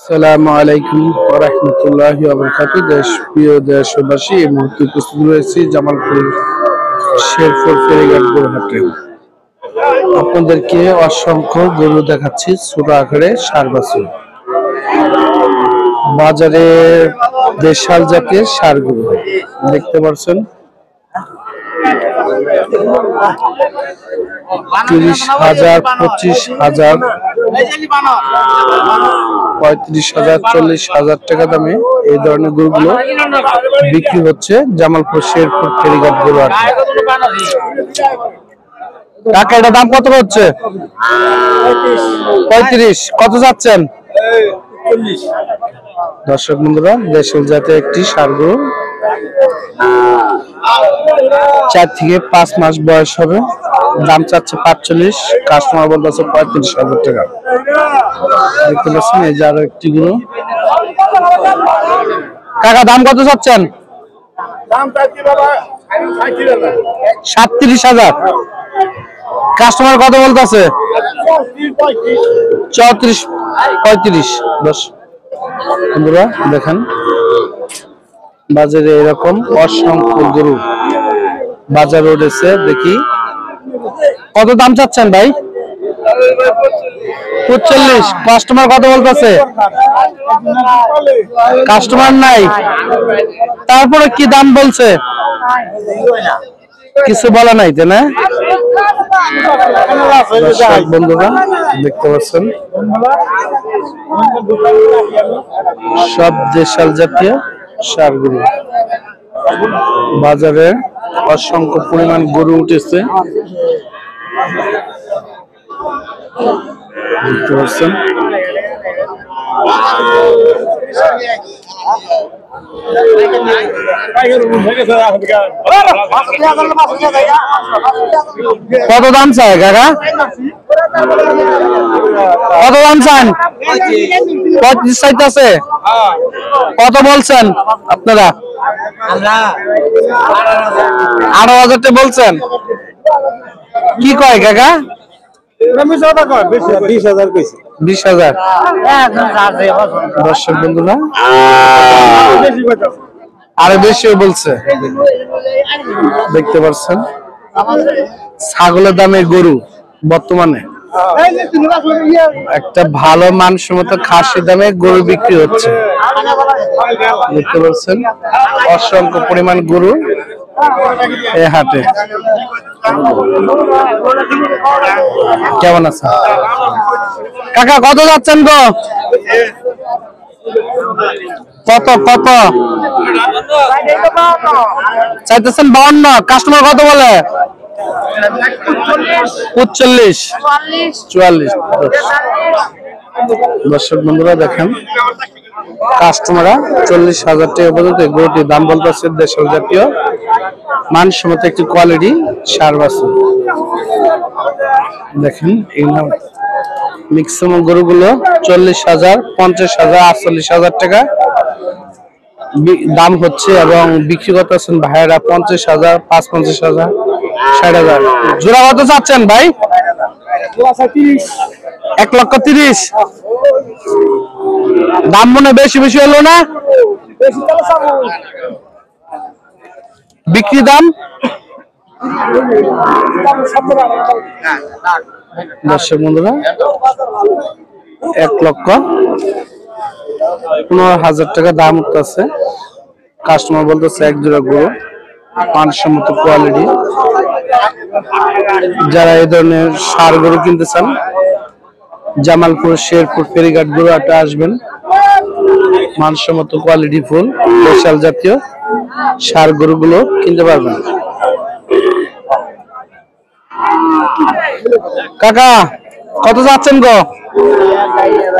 আসসালামু আলাইকুম ওয়া রাহমাতুল্লাহি ওয়া বারাকাতুহু। প্রিয় দেশবাসী, এই মুহূর্তে উপস্থিত রয়েছি জামালপুর শেরপুর ফেরিঘাট গরুহাটে। আপনাদেরকে অসংখ্য গরু দেখাচ্ছি ছোট আকারে ষাঁড় বাছুর। বাজারে দেশাল জাতের ষাঁড় গরু দেখতে পাচ্ছেন। 30,000, 25,000, 35,000, 40,000 টাকা দামে এই ধরনের গরুগুলো বিক্রি হচ্ছে জামালপুর শেরপুর ফেরিঘাট গরুহাটে। টাকা এটা দাম কত হচ্ছে? 35। কত যাচ্ছেন? দর্শক বন্ধুরা, দেশাল জাতের একটি ষাঁড় গরু, 4 থেকে 5 মাস বয়স হবে। দাম চাচ্ছে 45, কাস্টমার বলতেছে 35,000 টাকা। দেখতে পাচ্ছেন এই যে আরো একটি গরু। কাকা দাম কত চাচ্ছেন? 37,000। কাস্টমার কত বলতেছে? 34, 35। বন্ধুরা দেখেন, বাজারে এরকম অসংখ্য গরু বাজারে উঠেছে। দেখি কত দাম চাচ্ছেন ভাই? 45। কাস্টমার কত বলতেছে? কাস্টমার নাই, তারপরে কি দাম বলছে? কিছু বলা নাই তাই না? বন্ধুরা দেখতে পাচ্ছেন, সব দেশাল জাতীয় ষাঁড় গরু। বাজারে অসংখ্য পরিমাণ গরু উঠেছে দেখতে পাচ্ছেন। কত দাম চায় কাকা? কত দাম চান? 35 চাইতেছে। কত বলছেন আপনারা? 18,000 টাকা বলছেন। কি কয় কাকা? 20,000। দর্শক বন্ধুরা আরো বেশি বলছে। দেখতে পাচ্ছেন ছাগলের দামে গরু বর্তমানে একটা ভালো মানসম্মত খাসির দামে গরু বিক্রি হচ্ছে। দেখতে পাচ্ছেন অসংখ্য পরিমাণ গরু এই হাটে। কেমন আছে কাকা? কত যাচ্ছেন গো? কত কত চাইতেছেন? 52। কাস্টমার কত বলে? 45, 44। দর্শক বন্ধুরা দেখেন, কাস্টমাররা 40,000 টাকা পর্যন্ত গরুটির দাম বলতেছে। দেশাল জাতীয় মানসম্মত একটি কোয়ালিটি ষাঁড় বাছুর। দেখেন এই ম্যাক্সিমাম গরুগুলো 40,000, 50,000, 48,000 টাকা দাম হচ্ছে এবং বিক্রি করতেছেন ভাইয়েরা 50,000, 55,000, 60,000। জোড়া কত চাচ্ছেন ভাই? 1,30,000। দাম মনে বেশি বেশি হলো না? বিক্রি দাম? দর্শক বন্ধুরা 1,15,000 টাকা দাম উঠতেছে। কাস্টমার বলতেছে এক জোড়া গরু মানসম্মত কোয়ালিটি। যারা এই ধরনের ষাঁড় গরু কিনতে চান জামালপুর শেরপুর ফেরিঘাট গরুহাটে আসবেন। মানসম্মত কোয়ালিটি ফুল দেশাল জাতীয় ষাঁড় গরুগুলো কিনতে পারবেন। কাকা কত যাচ্ছেন গো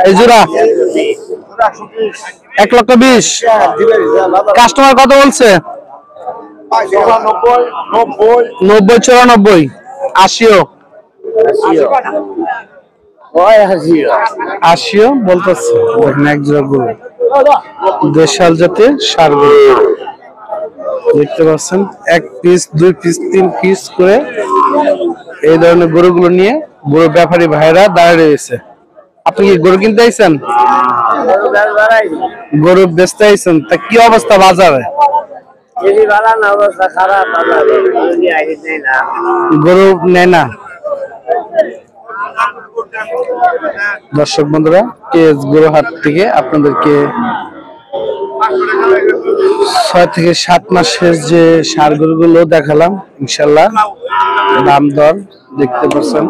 এই জোড়া? 1,20,000। কাস্টমার কত বলছে? 90, 94, 80। 80 বলতেছে। এক জোড়া গরু দেশাল জাতের ষাঁড় গরু দেখতে পাচ্ছেন। 1 পিস, 2 পিস, 3 পিস করে এই ধরনের গরুগুলো নিয়ে গরু ব্যাপারী ভাইরা দাঁড়িয়ে রয়েছে। আপনি কি গরু কিনতে আইছেন? গরু বেচতে আইছেন? তা কি অবস্থা বাজারে? গরু নেয় না। দর্শক বন্ধুরা, কেএস গরুহাট থেকে আপনাদেরকে 6 থেকে 7 মাসের যে ষাঁড় গরুগুলো দেখালাম, ইনশাল্লাহ দাম দর দেখতে পাচ্ছেন।